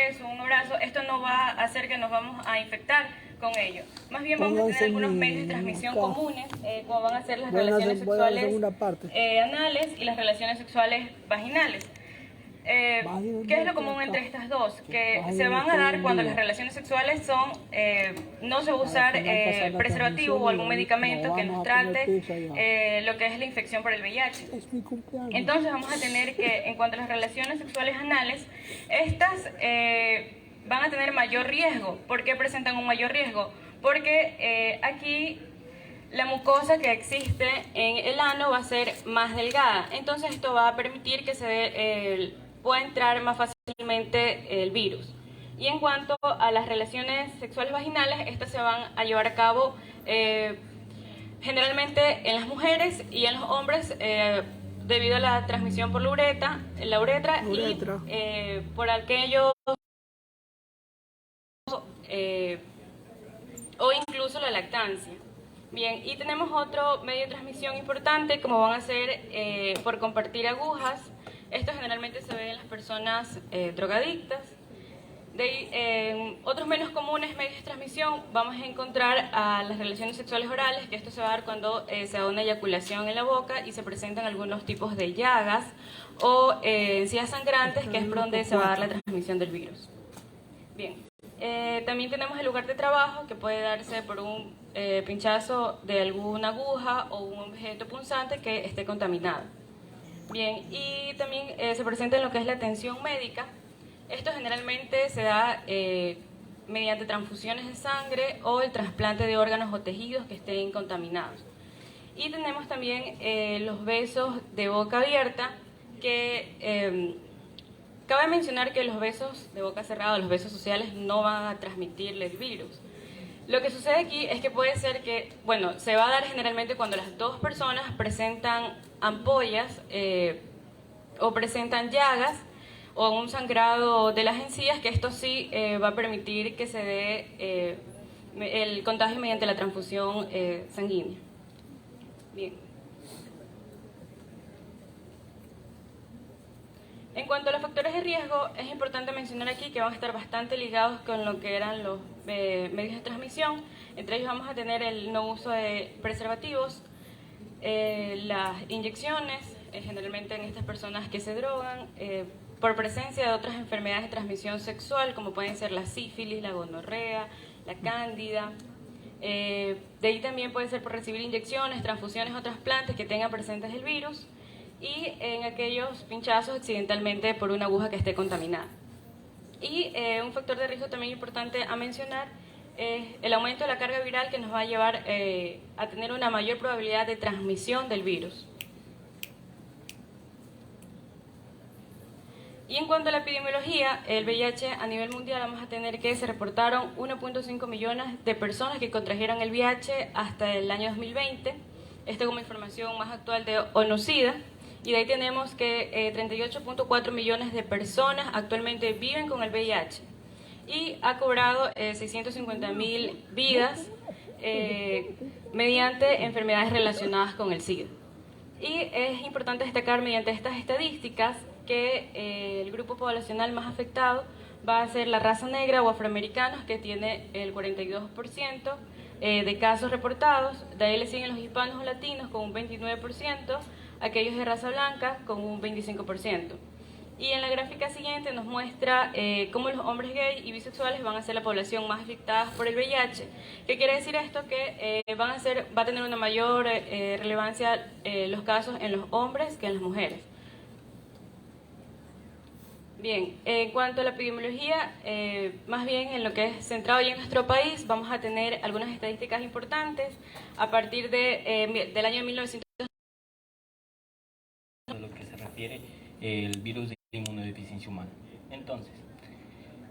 beso, un abrazo, esto no va a hacer que nos vamos a infectar con ello. Más bien vamos a tener algunos medios de transmisión comunes, como van a ser las relaciones sexuales anales y las relaciones sexuales vaginales. ¿Qué es lo común entre estas dos? Que se van a dar cuando las relaciones sexuales son, no se va a usar preservativo o algún medicamento que nos trate lo que es la infección por el VIH. Entonces vamos a tener que, en cuanto a las relaciones sexuales anales, estas van a tener mayor riesgo. ¿Por qué presentan un mayor riesgo? Porque aquí la mucosa que existe en el ano va a ser más delgada. Entonces esto va a permitir que pueda entrar más fácilmente el virus. Y en cuanto a las relaciones sexuales vaginales, estas se van a llevar a cabo generalmente en las mujeres y en los hombres debido a la transmisión por la uretra y por aquello o incluso la lactancia. Bien, y tenemos otro medio de transmisión importante, como van a ser por compartir agujas. Esto generalmente se ve en las personas drogadictas. Otros menos comunes medios de transmisión vamos a encontrar a las relaciones sexuales orales, que esto se va a dar cuando se da una eyaculación en la boca y se presentan algunos tipos de llagas o encías sangrantes, que es por donde se va a dar la transmisión del virus. Bien, también tenemos el lugar de trabajo, que puede darse por un pinchazo de alguna aguja o un objeto punzante que esté contaminado. Bien, y también se presenta en lo que es la atención médica. Esto generalmente se da mediante transfusiones de sangre o el trasplante de órganos o tejidos que estén contaminados. Y tenemos también los besos de boca abierta, que cabe mencionar que los besos de boca cerrada, los besos sociales, no van a transmitirle el virus. Lo que sucede aquí es que puede ser que, bueno, se va a dar generalmente cuando las dos personas presentan ampollas o presentan llagas o un sangrado de las encías, que esto sí va a permitir que se dé el contagio mediante la transfusión sanguínea. Bien. En cuanto a los factores de riesgo, es importante mencionar aquí que van a estar bastante ligados con lo que eran los medios de transmisión. Entre ellos vamos a tener el no uso de preservativos, las inyecciones, generalmente en estas personas que se drogan, por presencia de otras enfermedades de transmisión sexual, como pueden ser la sífilis, la gonorrea, la cándida. De ahí también puede ser por recibir inyecciones, transfusiones o trasplantes que tengan presentes el virus, y en aquellos pinchazos accidentalmente por una aguja que esté contaminada. Y un factor de riesgo también importante a mencionar es el aumento de la carga viral, que nos va a llevar a tener una mayor probabilidad de transmisión del virus. Y en cuanto a la epidemiología, el VIH a nivel mundial vamos a tener que se reportaron 1.5 millones de personas que contrajeron el VIH hasta el año 2020. Esto como información más actual de ONU-SIDA. Y de ahí tenemos que 38.4 millones de personas actualmente viven con el VIH. Y ha cobrado 650.000 vidas mediante enfermedades relacionadas con el SIDA. Y es importante destacar mediante estas estadísticas que el grupo poblacional más afectado va a ser la raza negra o afroamericanos, que tiene el 42% de casos reportados. De ahí le siguen los hispanos o latinos con un 29%, aquellos de raza blanca con un 25%. Y en la gráfica siguiente nos muestra cómo los hombres gay y bisexuales van a ser la población más afectada por el VIH. ¿Qué quiere decir esto? Que va a tener una mayor relevancia los casos en los hombres que en las mujeres. Bien, en cuanto a la epidemiología, más bien en lo que es centrado ya en nuestro país, vamos a tener algunas estadísticas importantes a partir del año 1900. Lo que se refiere el virus de inmunodeficiencia humana. Entonces,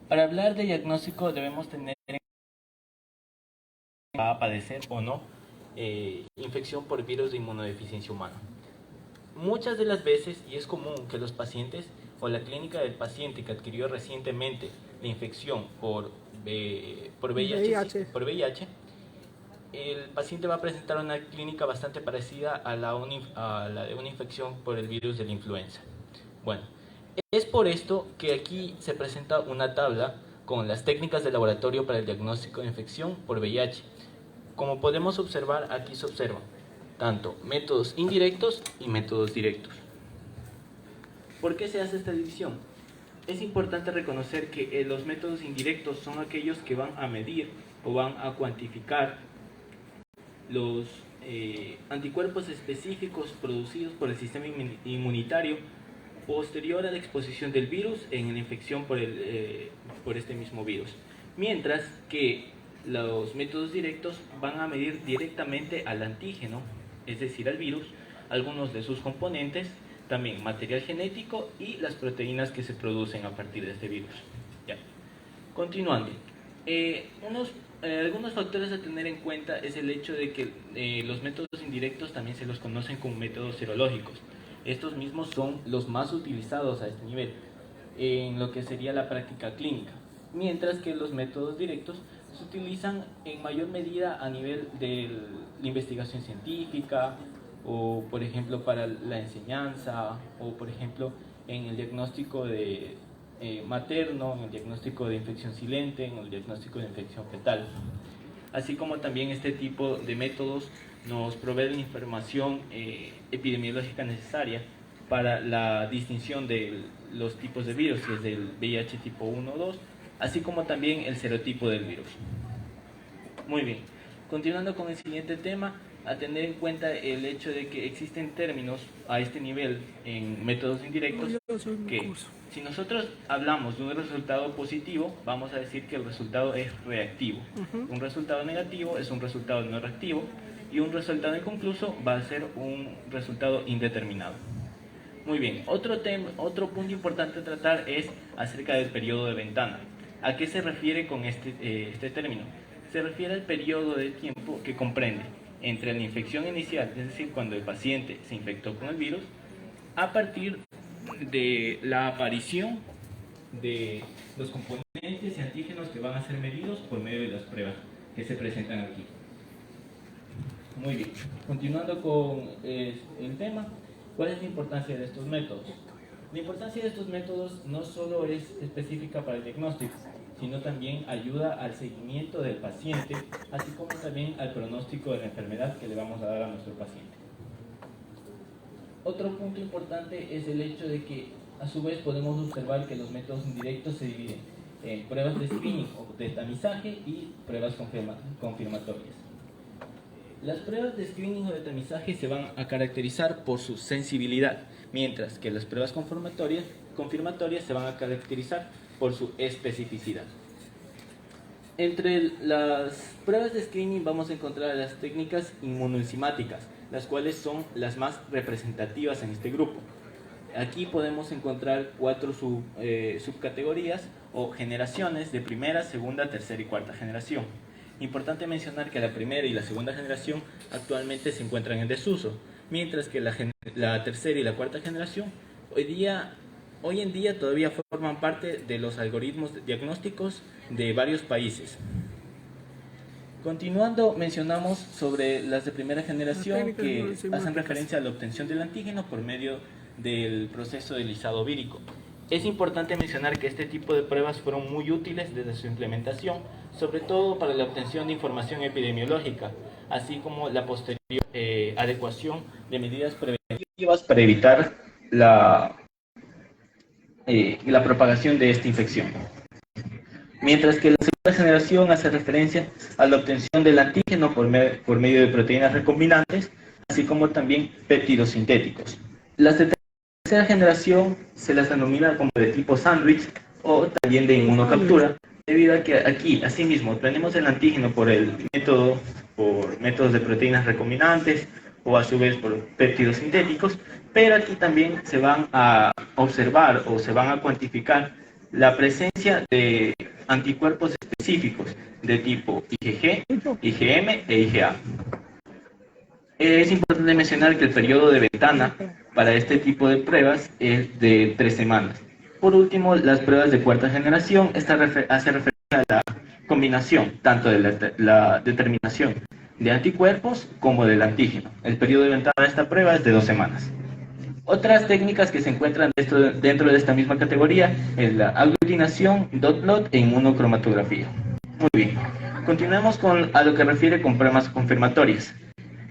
para hablar de diagnóstico debemos tener en cuenta va a padecer o no infección por virus de inmunodeficiencia humana. Muchas de las veces, y es común que los pacientes o la clínica del paciente que adquirió recientemente la infección por VIH, el paciente va a presentar una clínica bastante parecida a la de una infección por el virus de la influenza. Bueno, Es por esto que aquí se presenta una tabla con las técnicas de laboratorio para el diagnóstico de infección por VIH. Como podemos observar, aquí se observan tanto métodos indirectos y métodos directos. ¿Por qué se hace esta división? Es importante reconocer que los métodos indirectos son aquellos que van a medir o van a cuantificar los anticuerpos específicos producidos por el sistema inmunitario posterior a la exposición del virus en la infección por este mismo virus. Mientras que los métodos directos van a medir directamente al antígeno, es decir, al virus, algunos de sus componentes, también material genético y las proteínas que se producen a partir de este virus. Ya. Continuando, algunos factores a tener en cuenta es el hecho de que los métodos indirectos también se los conocen como métodos serológicos. Estos mismos son los más utilizados a este nivel en lo que sería la práctica clínica, mientras que los métodos directos se utilizan en mayor medida a nivel de la investigación científica o, por ejemplo, para la enseñanza o, por ejemplo, en el diagnóstico de materno, en el diagnóstico de infección silente, en el diagnóstico de infección fetal. Así como también este tipo de métodos nos provee la información epidemiológica necesaria para la distinción de los tipos de virus, que es del VIH tipo 1 o 2, así como también el serotipo del virus. Muy bien, continuando con el siguiente tema, a tener en cuenta el hecho de que existen términos a este nivel en métodos indirectos que si nosotros hablamos de un resultado positivo, vamos a decir que el resultado es reactivo. Un resultado negativo es un resultado no reactivo y un resultado inconcluso va a ser un resultado indeterminado. Muy bien, otro punto importante a tratar es acerca del periodo de ventana. ¿A qué se refiere con este término? Se refiere al periodo de tiempo que comprende entre la infección inicial, es decir, cuando el paciente se infectó con el virus, a partir de la aparición de los componentes y antígenos que van a ser medidos por medio de las pruebas que se presentan aquí. Muy bien, continuando con el tema, ¿cuál es la importancia de estos métodos? La importancia de estos métodos no solo es específica para el diagnóstico, sino también ayuda al seguimiento del paciente, así como también al pronóstico de la enfermedad que le vamos a dar a nuestro paciente. Otro punto importante es el hecho de que a su vez podemos observar que los métodos indirectos se dividen en pruebas de screening o de tamizaje y pruebas confirmatorias. Las pruebas de screening o de tamizaje se van a caracterizar por su sensibilidad, mientras que las pruebas confirmatorias se van a caracterizar por su especificidad. Entre las pruebas de screening vamos a encontrar las técnicas inmunoenzimáticas, las cuales son las más representativas en este grupo. Aquí podemos encontrar 4 subcategorías o generaciones de primera, segunda, tercera y cuarta generación. Importante mencionar que la primera y la segunda generación actualmente se encuentran en desuso, mientras que la tercera y la cuarta generación hoy en día todavía forman parte de los algoritmos diagnósticos de varios países. Continuando, mencionamos sobre las de primera generación que hacen referencia a la obtención del antígeno por medio del proceso de lisado vírico. Es importante mencionar que este tipo de pruebas fueron muy útiles desde su implementación, sobre todo para la obtención de información epidemiológica, así como la posterior adecuación de medidas preventivas para evitar la propagación de esta infección. Mientras que la segunda generación hace referencia a la obtención del antígeno por medio de proteínas recombinantes, así como también péptidos sintéticos. Las de tercera generación se las denomina como de tipo sándwich o también de inmunocaptura, debido a que aquí, asimismo, tenemos el antígeno por métodos de proteínas recombinantes o a su vez por péptidos sintéticos, pero aquí también se van a observar o se van a cuantificar la presencia de anticuerpos específicos de tipo IgG, IgM e IgA. Es importante mencionar que el periodo de ventana para este tipo de pruebas es de 3 semanas. Por último, las pruebas de cuarta generación hace referencia a la combinación tanto de la determinación de anticuerpos como del antígeno. El periodo de ventana de esta prueba es de 2 semanas. Otras técnicas que se encuentran dentro de esta misma categoría es la aglutinación, dot plot e inmunocromatografía. Muy bien, continuemos con a lo que refiere con pruebas confirmatorias.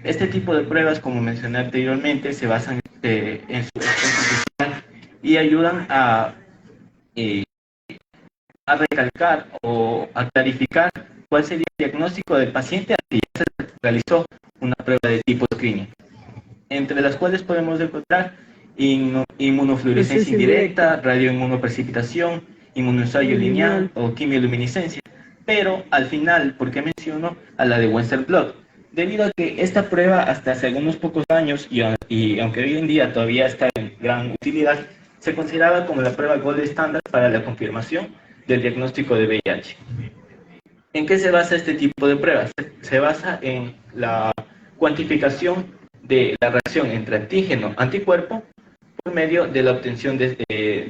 Este tipo de pruebas, como mencioné anteriormente, se basan en su extensión y ayudan eh, a recalcar o a clarificar cuál sería el diagnóstico del paciente al que ya se realizó una prueba de tipo screening, entre las cuales podemos encontrar inmunofluorescencia indirecta, radioinmunoprecipitación, inmunoensayo lineal o quimioluminiscencia. Pero al final, ¿por qué menciono a la de Western blot? Debido a que esta prueba hasta hace algunos pocos años, y aunque hoy en día todavía está en gran utilidad, se consideraba como la prueba gold estándar para la confirmación del diagnóstico de VIH. ¿En qué se basa este tipo de pruebas? Se basa en la cuantificación de la reacción entre antígeno-anticuerpo por medio de la obtención de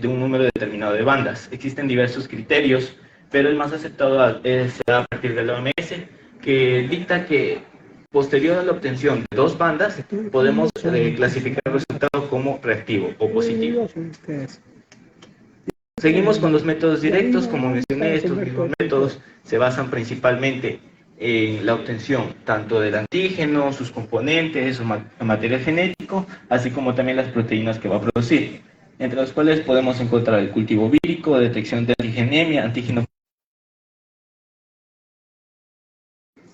un número determinado de bandas. Existen diversos criterios, pero el más aceptado es a partir de la OMS, que dicta que posterior a la obtención de 2 bandas, podemos clasificar el resultado como reactivo o positivo. Seguimos con los métodos directos. Como mencioné, estos mismos métodos se basan principalmente en la obtención tanto del antígeno, sus componentes, su material genético, así como también las proteínas que va a producir, entre los cuales podemos encontrar el cultivo vírico, detección de antigenemia, antígeno.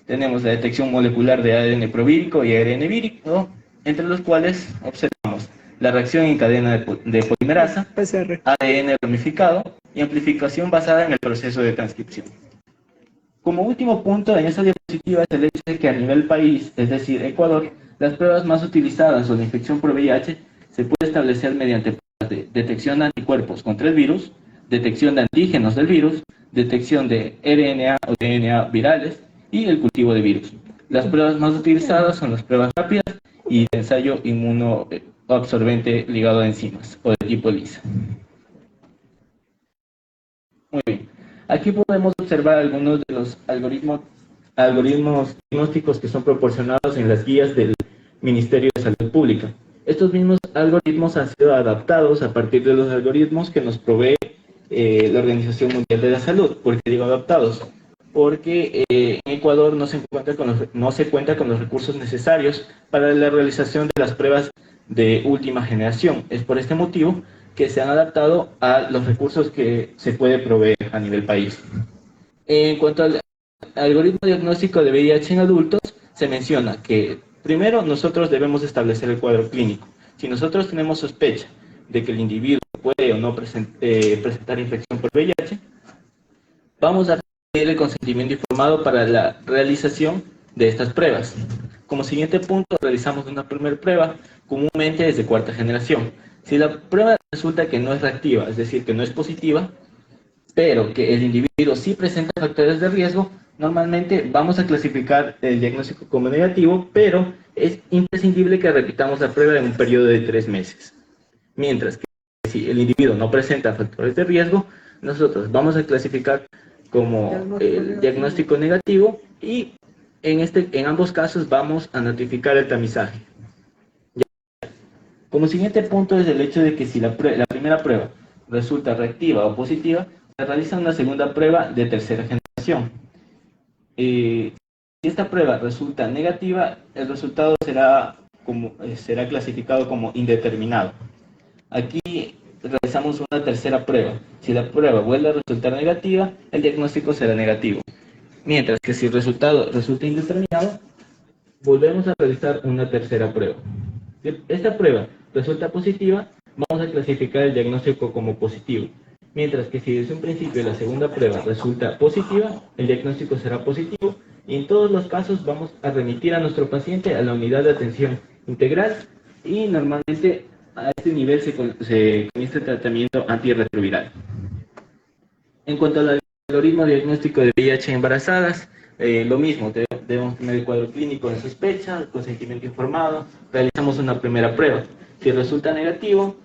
Tenemos la detección molecular de ADN provírico y ARN vírico, entre los cuales observamos la reacción en cadena de polimerasa, ADN ramificado y amplificación basada en el proceso de transcripción. Como último punto en esta diapositiva es el hecho de que a nivel país, es decir, Ecuador, las pruebas más utilizadas sobre infección por VIH se puede establecer mediante pruebas de detección de anticuerpos contra el virus, detección de antígenos del virus, detección de RNA o DNA virales y el cultivo de virus. Las pruebas más utilizadas son las pruebas rápidas y el ensayo inmunoabsorbente ligado a enzimas o de tipo ELISA. Muy bien. Aquí podemos observar algunos de los algoritmos diagnósticos que son proporcionados en las guías del Ministerio de Salud Pública. Estos mismos algoritmos han sido adaptados a partir de los algoritmos que nos provee la Organización Mundial de la Salud. ¿Por qué digo adaptados? Porque en Ecuador no se cuenta con los recursos necesarios para la realización de las pruebas de última generación. Es por este motivo que se han adaptado a los recursos que se puede proveer a nivel país. En cuanto al algoritmo diagnóstico de VIH en adultos, se menciona que primero nosotros debemos establecer el cuadro clínico. Si nosotros tenemos sospecha de que el individuo puede o no presentar infección por VIH, vamos a pedir el consentimiento informado para la realización de estas pruebas. Como siguiente punto, realizamos una primera prueba, comúnmente desde 4ª generación. Si la prueba resulta que no es reactiva, es decir, que no es positiva, pero que el individuo sí presenta factores de riesgo, normalmente vamos a clasificar el diagnóstico como negativo, pero es imprescindible que repitamos la prueba en un periodo de 3 meses. Mientras que si el individuo no presenta factores de riesgo, nosotros vamos a clasificar como el diagnóstico negativo y en ambos casos vamos a notificar el tamizaje. Como siguiente punto es el hecho de que si la primera prueba resulta reactiva o positiva, se realiza una segunda prueba de 3ª generación. Si esta prueba resulta negativa, el resultado será clasificado como indeterminado. Aquí realizamos una tercera prueba. Si la prueba vuelve a resultar negativa, el diagnóstico será negativo. Mientras que si el resultado resulta indeterminado, volvemos a realizar una tercera prueba. Si esta prueba resulta positiva, vamos a clasificar el diagnóstico como positivo. Mientras que si desde un principio la segunda prueba resulta positiva, el diagnóstico será positivo y en todos los casos vamos a remitir a nuestro paciente a la unidad de atención integral y normalmente a este nivel se comienza el tratamiento antirretroviral. En cuanto al algoritmo diagnóstico de VIH en embarazadas, lo mismo, debemos tener el cuadro clínico de sospecha, el consentimiento informado, realizamos una primera prueba. Si resulta negativo,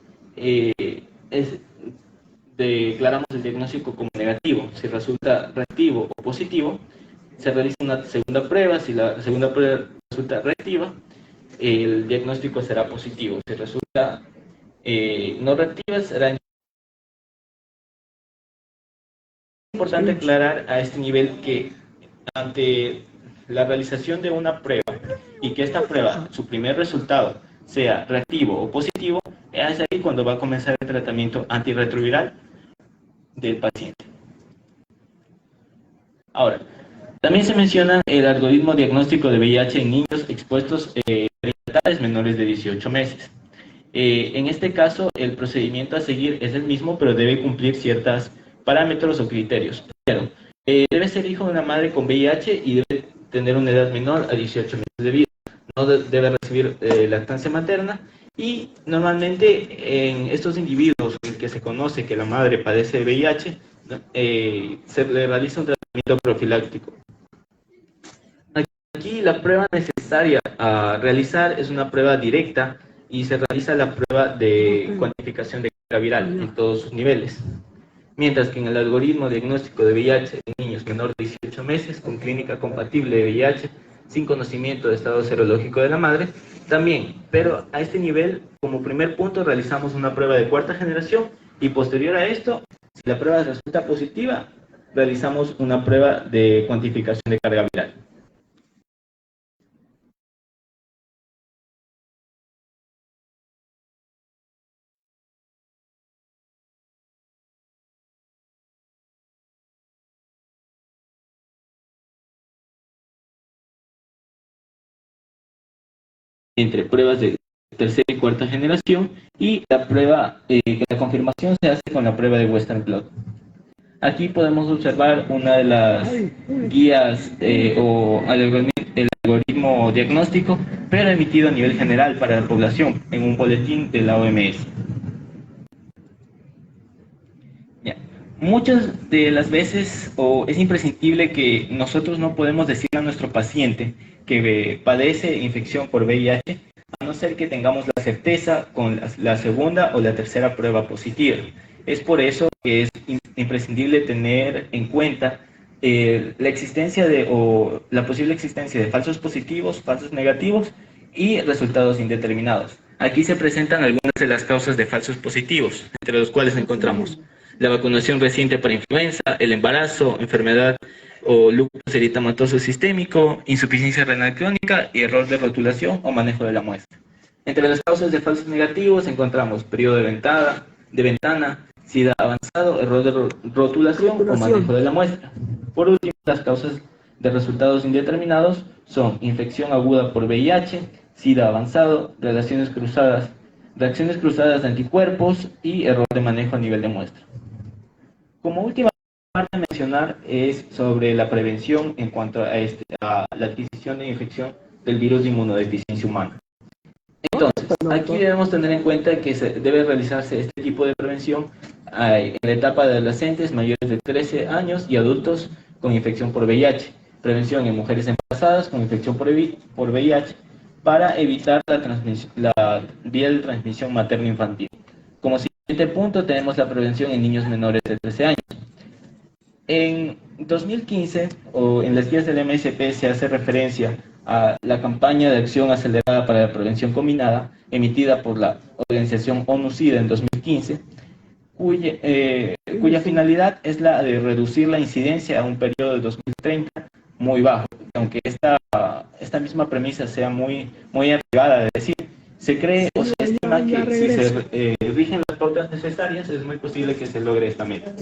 declaramos el diagnóstico como negativo. Si resulta reactivo o positivo, se realiza una segunda prueba. Si la segunda prueba resulta reactiva, el diagnóstico será positivo. Si resulta no reactivas será importante aclarar a este nivel que ante la realización de una prueba y que esta prueba, su primer resultado, sea reactivo o positivo, es ahí cuando va a comenzar el tratamiento antirretroviral del paciente. Ahora, también se menciona el algoritmo diagnóstico de VIH en niños expuestos a edades menores de 18 meses. En este caso, el procedimiento a seguir es el mismo, pero debe cumplir ciertos parámetros o criterios. Primero, debe ser hijo de una madre con VIH y debe tener una edad menor a 18 meses de vida. No debe recibir lactancia materna y normalmente en estos individuos en que se conoce que la madre padece de VIH, se le realiza un tratamiento profiláctico. Aquí la prueba necesaria a realizar es una prueba directa y se realiza la prueba de cuantificación de carga viral en todos sus niveles. Mientras que en el algoritmo diagnóstico de VIH en niños menores de 18 meses con clínica compatible de VIH, sin conocimiento de estado serológico de la madre, también, pero a este nivel, como primer punto, realizamos una prueba de cuarta generación y posterior a esto, si la prueba resulta positiva, realizamos una prueba de cuantificación de carga viral. Entre pruebas de tercera y cuarta generación y la prueba, la confirmación se hace con la prueba de Western blot. Aquí podemos observar una de las guías o el algoritmo diagnóstico, pero emitido a nivel general para la población en un boletín de la OMS. Ya. Muchas de las veces es imprescindible que nosotros no podemos decirle a nuestro paciente que padece infección por VIH, a no ser que tengamos la certeza con la segunda o la tercera prueba positiva. Es por eso que es imprescindible tener en cuenta la existencia o la posible existencia de falsos positivos, falsos negativos y resultados indeterminados. Aquí se presentan algunas de las causas de falsos positivos, entre los cuales encontramos la vacunación reciente para influenza, el embarazo, enfermedad o lupus eritematoso sistémico, insuficiencia renal crónica y error de rotulación o manejo de la muestra. Entre las causas de falsos negativos encontramos periodo de ventana, SIDA avanzado, error de rotulación o manejo de la muestra. Por último, las causas de resultados indeterminados son infección aguda por VIH, SIDA avanzado, reacciones cruzadas de anticuerpos y error de manejo a nivel de muestra. Como última parte a mencionar es sobre la prevención en cuanto a la adquisición de infección del virus de inmunodeficiencia humana. Entonces, aquí debemos tener en cuenta que debe realizarse este tipo de prevención en la etapa de adolescentes mayores de 13 años y adultos con infección por VIH. Prevención en mujeres embarazadas con infección por VIH para evitar la vía de transmisión materno-infantil. Como siguiente punto tenemos la prevención en niños menores de 13 años. En 2015, o en las guías del MSP, se hace referencia a la campaña de acción acelerada para la prevención combinada, emitida por la organización ONU-SIDA en 2015, cuya finalidad es la de reducir la incidencia a un periodo de 2030 muy bajo. Aunque esta misma premisa sea muy arriesgada de decir, se cree o se estima que si se rigen las pautas necesarias, es muy posible que se logre esta meta.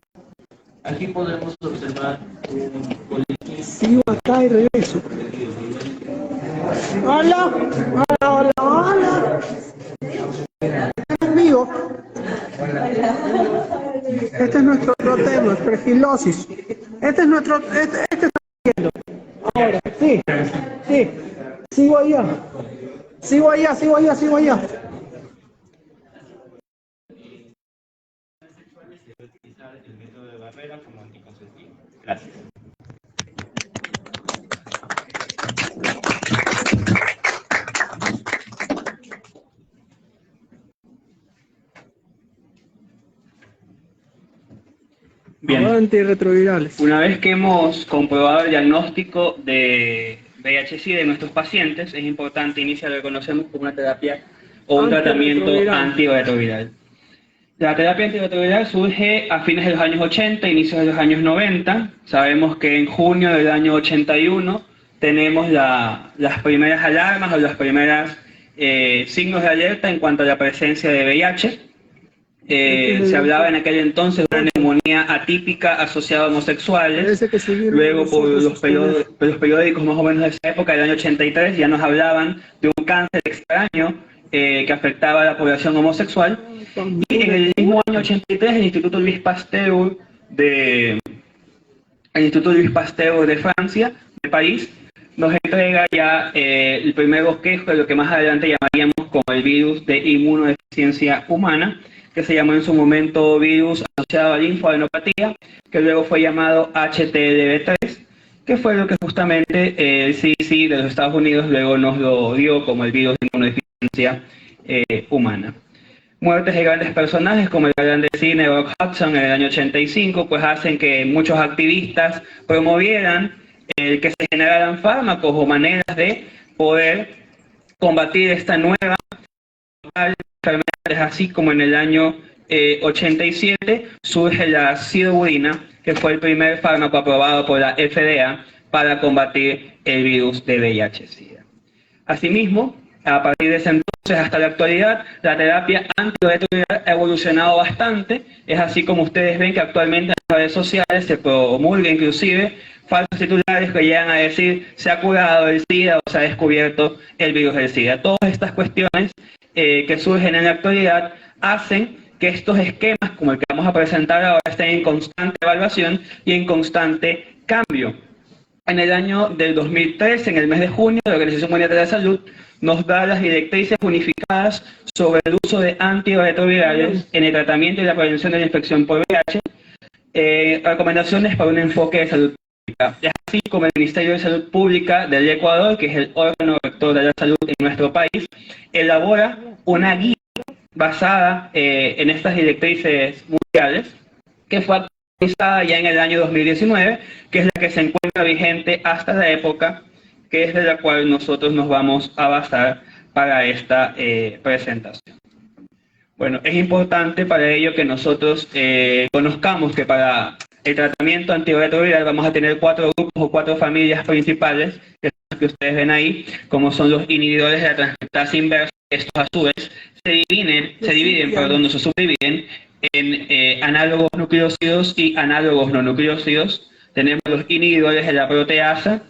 Aquí podemos observar un boletín. Sigo acá y regreso. Hola, hola, hola, hola. ¿Estás vivo? Este es nuestro otro tema, perfilosis. Este es nuestro, este está viendo. Ahora, sí. Sigo allá. El método de barrera como anticonceptivo. Gracias. Bien, Antirretrovirales. una vez que hemos comprobado el diagnóstico de VIH-Sida de nuestros pacientes, es importante iniciar lo que conocemos como una terapia o un tratamiento antirretroviral. La terapia antirretroviral surge a fines de los años 80, inicios de los años 90. Sabemos que en junio del año 81 tenemos las primeras alarmas o los primeros signos de alerta en cuanto a la presencia de VIH. Se hablaba en aquel entonces de una neumonía atípica asociada a homosexuales. Luego, por los periódicos más o menos de esa época, del año 83, ya nos hablaban de un cáncer extraño que afectaba a la población homosexual. Y en el mismo año 83, el Instituto Louis Pasteur de Francia, de París, nos entrega ya el primer bosquejo de lo que más adelante llamaríamos como el virus de inmunodeficiencia humana, que se llamó en su momento virus asociado a linfoadenopatía, que luego fue llamado HTLV3, que fue lo que justamente el CDC de los Estados Unidos luego nos lo dio como el virus de inmunodeficiencia humana. Muertes de grandes personajes como el gran de cine Rock Hudson en el año 85, pues hacen que muchos activistas promovieran que se generaran fármacos o maneras de poder combatir esta nueva enfermedades, así como en el año 87 surge la sidobudina, que fue el primer fármaco aprobado por la FDA para combatir el virus de VIH-Sida. Asimismo, a partir de ese entonces hasta la actualidad, la terapia antirretroviral ha evolucionado bastante. Es así como ustedes ven que actualmente en las redes sociales se promulga inclusive falsos titulares que llegan a decir se ha curado el SIDA o se ha descubierto el virus del SIDA. Todas estas cuestiones que surgen en la actualidad hacen que estos esquemas, como el que vamos a presentar ahora, estén en constante evaluación y en constante cambio. En el año del 2003, en el mes de junio, la Organización Mundial de la Salud nos da las directrices unificadas sobre el uso de antirretrovirales en el tratamiento y la prevención de la infección por VIH, recomendaciones para un enfoque de salud pública. Es así como el Ministerio de Salud Pública del Ecuador, que es el órgano rector de la salud en nuestro país, elabora una guía basada en estas directrices mundiales, que fue actualizada ya en el año 2019, que es la que se encuentra vigente hasta la época, que es de la cual nosotros nos vamos a basar para esta presentación. Bueno, es importante para ello que nosotros conozcamos que para el tratamiento antirretroviral vamos a tener 4 grupos o 4 familias principales, que son las que ustedes ven ahí, como son los inhibidores de la transcriptasa inversa. Estos a su vez se subdividen en análogos nucleósidos y análogos no nucleósidos. Tenemos los inhibidores de la proteasa,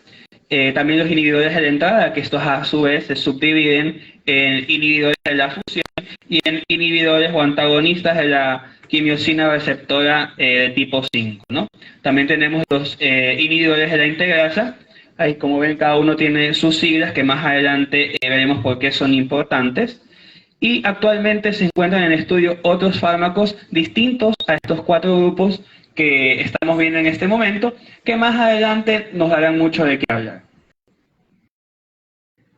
también los inhibidores de la entrada, que estos a su vez se subdividen en inhibidores de la fusión y en inhibidores o antagonistas de la quimiosina receptora tipo 5, ¿no? También tenemos los inhibidores de la integrasa. Ahí, como ven, cada uno tiene sus siglas, que más adelante veremos por qué son importantes. Y actualmente se encuentran en estudio otros fármacos distintos a estos 4 grupos que estamos viendo en este momento, que más adelante nos darán mucho de qué hablar.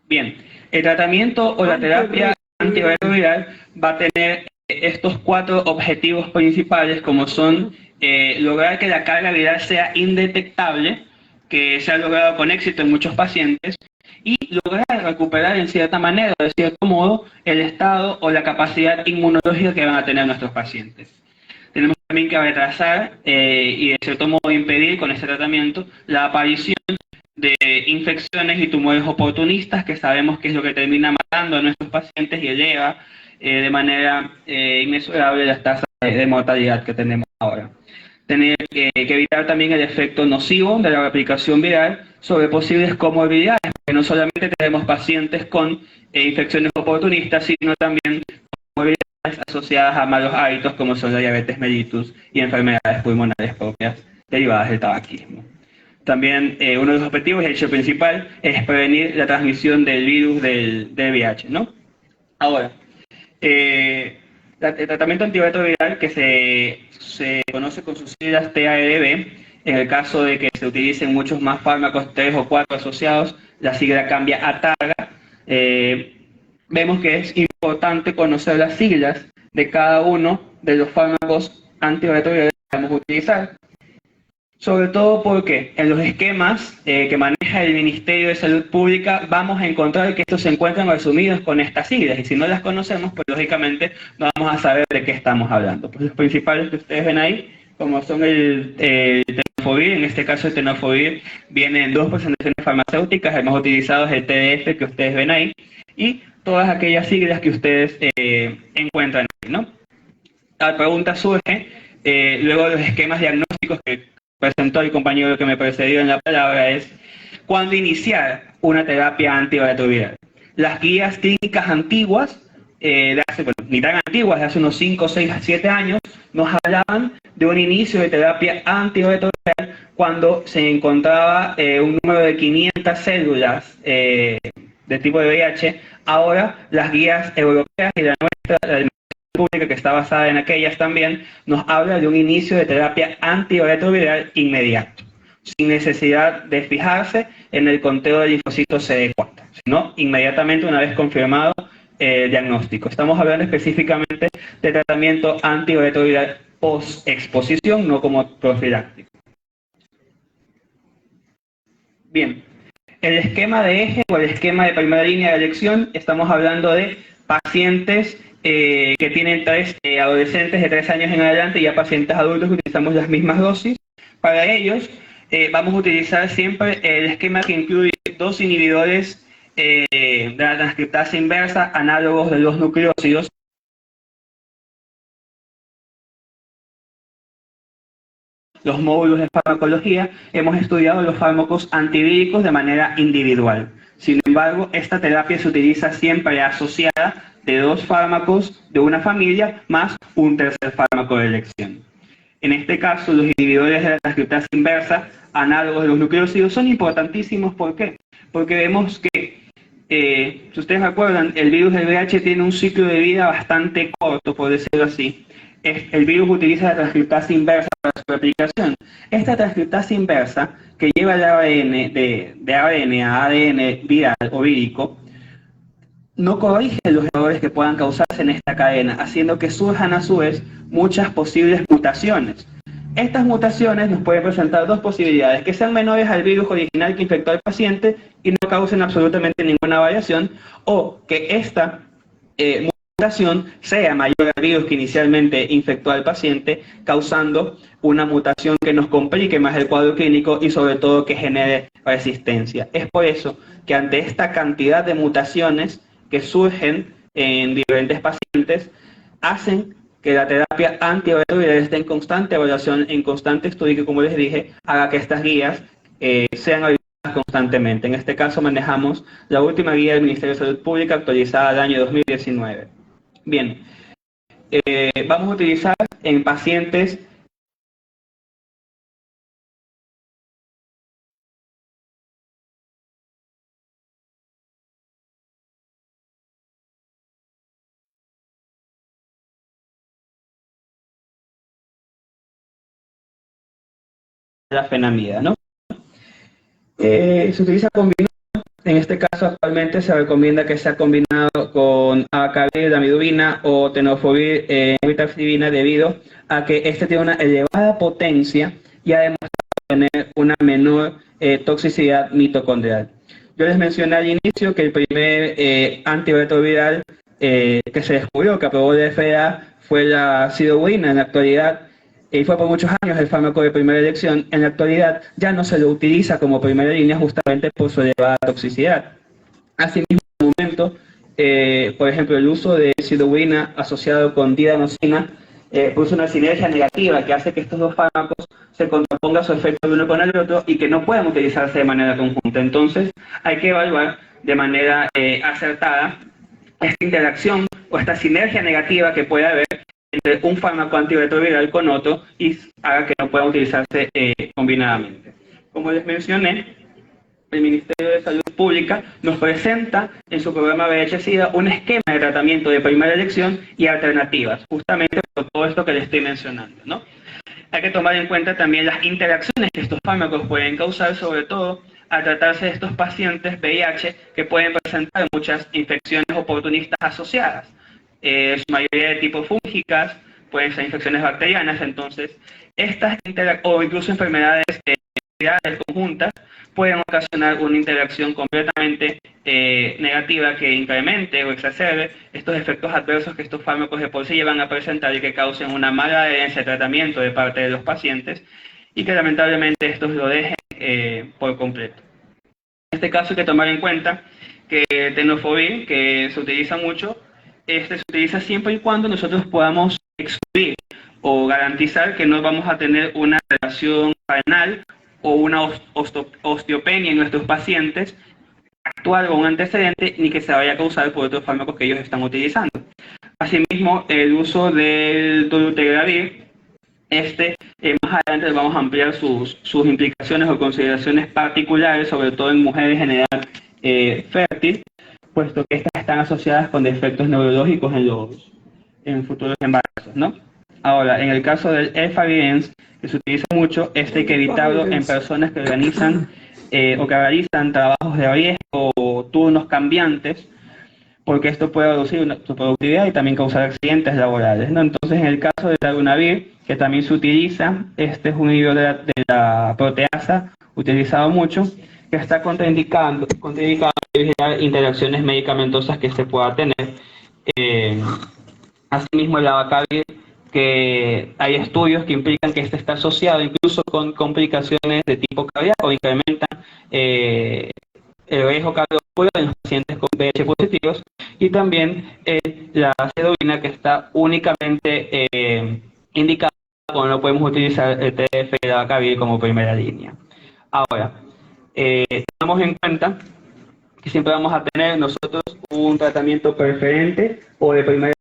Bien, el tratamiento o la terapia antirretroviral va a tener estos 4 objetivos principales, como son lograr que la carga viral sea indetectable, que se ha logrado con éxito en muchos pacientes, y lograr recuperar en cierta manera, de cierto modo, el estado o la capacidad inmunológica que van a tener nuestros pacientes. Tenemos también que retrasar y de cierto modo impedir con este tratamiento la aparición de infecciones y tumores oportunistas, que sabemos que es lo que termina matando a nuestros pacientes y eleva de manera inmesurable las tasas de mortalidad que tenemos ahora. Tener que evitar también el efecto nocivo de la replicación viral sobre posibles comorbilidades, porque no solamente tenemos pacientes con infecciones oportunistas, sino también comorbilidades asociadas a malos hábitos como son la diabetes mellitus y enfermedades pulmonares propias derivadas del tabaquismo. También uno de los objetivos y el hecho principal es prevenir la transmisión del virus del VIH, ¿no? Ahora, el tratamiento antirretroviral, que se conoce con sus siglas TARV, en el caso de que se utilicen muchos más fármacos, 3 o 4 asociados, la sigla cambia a TARGA. Vemos que es importante conocer las siglas de cada uno de los fármacos antirretrovirales que vamos a utilizar. Sobre todo porque en los esquemas que maneja el Ministerio de Salud Pública vamos a encontrar que estos se encuentran resumidos con estas siglas, y si no las conocemos, pues lógicamente no vamos a saber de qué estamos hablando. Pues los principales que ustedes ven ahí, como son el tenofovir, en este caso el tenofovir viene en dos presentaciones farmacéuticas, el más utilizado es el TDF que ustedes ven ahí, y todas aquellas siglas que ustedes encuentran ahí, ¿no? La pregunta surge, luego de los esquemas diagnósticos que presentó el compañero que me precedió en la palabra, es ¿cuándo iniciar una terapia antirretroviral? Las guías clínicas antiguas, ni tan antiguas, de hace unos 5, 6, 7 años, nos hablaban de un inicio de terapia antirretroviral cuando se encontraba un número de 500 células de tipo de VIH. Ahora las guías europeas y la nuestra, la pública que está basada en aquellas también, nos habla de un inicio de terapia antirretroviral inmediato, sin necesidad de fijarse en el conteo de linfocitos CD4, sino inmediatamente una vez confirmado el diagnóstico. Estamos hablando específicamente de tratamiento antirretroviral post-exposición, no como profiláctico. Bien, el esquema de eje o el esquema de primera línea de elección, estamos hablando de pacientes que tienen adolescentes de 3 años en adelante y ya pacientes adultos que utilizamos las mismas dosis. Para ellos vamos a utilizar siempre el esquema que incluye 2 inhibidores de la transcriptasa inversa análogos de los nucleósidos. Los módulos de farmacología hemos estudiado los fármacos antivíricos de manera individual. Sin embargo, esta terapia se utiliza siempre asociada de 2 fármacos de una familia más un tercer fármaco de elección. En este caso, los inhibidores de la transcriptasa inversa, análogos de los nucleósidos, son importantísimos. ¿Por qué? Porque vemos que, si ustedes recuerdan, el virus del VIH tiene un ciclo de vida bastante corto, por decirlo así. El virus utiliza la transcriptasa inversa para su replicación. Esta transcriptasa inversa, que lleva el ARN de ARN a ADN viral o vírico, no corrige los errores que puedan causarse en esta cadena, haciendo que surjan a su vez muchas posibles mutaciones. Estas mutaciones nos pueden presentar 2 posibilidades: que sean menores al virus original que infectó al paciente y no causen absolutamente ninguna variación, o que esta mutación sea mayor al virus que inicialmente infectó al paciente, causando una mutación que nos complique más el cuadro clínico y sobre todo que genere resistencia. Es por eso que ante esta cantidad de mutaciones que surgen en diferentes pacientes, hacen que la terapia antirretroviral esté en constante evaluación, en constante estudio, y que, como les dije, haga que estas guías sean revisadas constantemente. En este caso manejamos la última guía del Ministerio de Salud Pública actualizada al año 2019. Bien, vamos a utilizar en pacientes la fenamida, ¿no? Se utiliza combinado. En este caso, actualmente se recomienda que sea combinado con acalidamidovir o tenofovir rifaximirona, debido a que este tiene una elevada potencia y ha demostrado tener una menor toxicidad mitocondrial. Yo les mencioné al inicio que el primer antirretroviral que se descubrió, que aprobó la FDA, fue la sidobolina. En la actualidad, y fue por muchos años el fármaco de primera elección, en la actualidad ya no se lo utiliza como primera línea justamente por su elevada toxicidad. Asimismo, en un momento, por ejemplo, el uso de sidobolina asociado con didanosina produce una sinergia negativa que hace que estos 2 fármacos se contrapongan su efecto de uno con el otro y que no puedan utilizarse de manera conjunta. Entonces, hay que evaluar de manera acertada esta interacción o esta sinergia negativa que puede haber entre un fármaco antirretroviral con otro y haga que no puedan utilizarse combinadamente. Como les mencioné, el Ministerio de Salud Pública nos presenta en su programa VIH-Sida un esquema de tratamiento de primera elección y alternativas, justamente por todo esto que les estoy mencionando, ¿no? Hay que tomar en cuenta también las interacciones que estos fármacos pueden causar, sobre todo al tratarse de estos pacientes VIH que pueden presentar muchas infecciones oportunistas asociadas. Su mayoría de tipo fúngicas, pueden ser infecciones bacterianas. Entonces, estas o incluso enfermedades virales conjuntas pueden ocasionar una interacción completamente negativa que incremente o exacerbe estos efectos adversos que estos fármacos de por sí llevan a presentar y que causen una mala adherencia al tratamiento de parte de los pacientes y que lamentablemente estos lo dejen por completo. En este caso hay que tomar en cuenta que el tenofovir, que se utiliza mucho, se utiliza siempre y cuando nosotros podamos excluir o garantizar que no vamos a tener una relación renal o una osteopenia en nuestros pacientes actual o un antecedente, ni que se vaya a causar por otros fármacos que ellos están utilizando. Asimismo, el uso del dolutegravir, más adelante vamos a ampliar sus implicaciones o consideraciones particulares, sobre todo en mujeres en edad fértil, puesto que estas están asociadas con defectos neurológicos en futuros embarazos, ¿no? Ahora, en el caso del efavirenz, que se utiliza mucho, hay que evitarlo en personas que organizan o que realizan trabajos de riesgo o turnos cambiantes, porque esto puede reducir su productividad y también causar accidentes laborales, ¿no? Entonces, en el caso del darunavir, que también se utiliza, este es un inhibidor de la proteasa, utilizado mucho, que está contraindicado evitar interacciones medicamentosas que se pueda tener. Asimismo, el abacavir, que hay estudios que implican que este está asociado incluso con complicaciones de tipo cardíaco, incrementan el riesgo cardiovascular en los pacientes con VIH positivos, y también la acedovina, que está únicamente indicada cuando no podemos utilizar el TDF y el abacavir como primera línea. Ahora, tenemos en cuenta que siempre vamos a tener nosotros un tratamiento preferente o de primera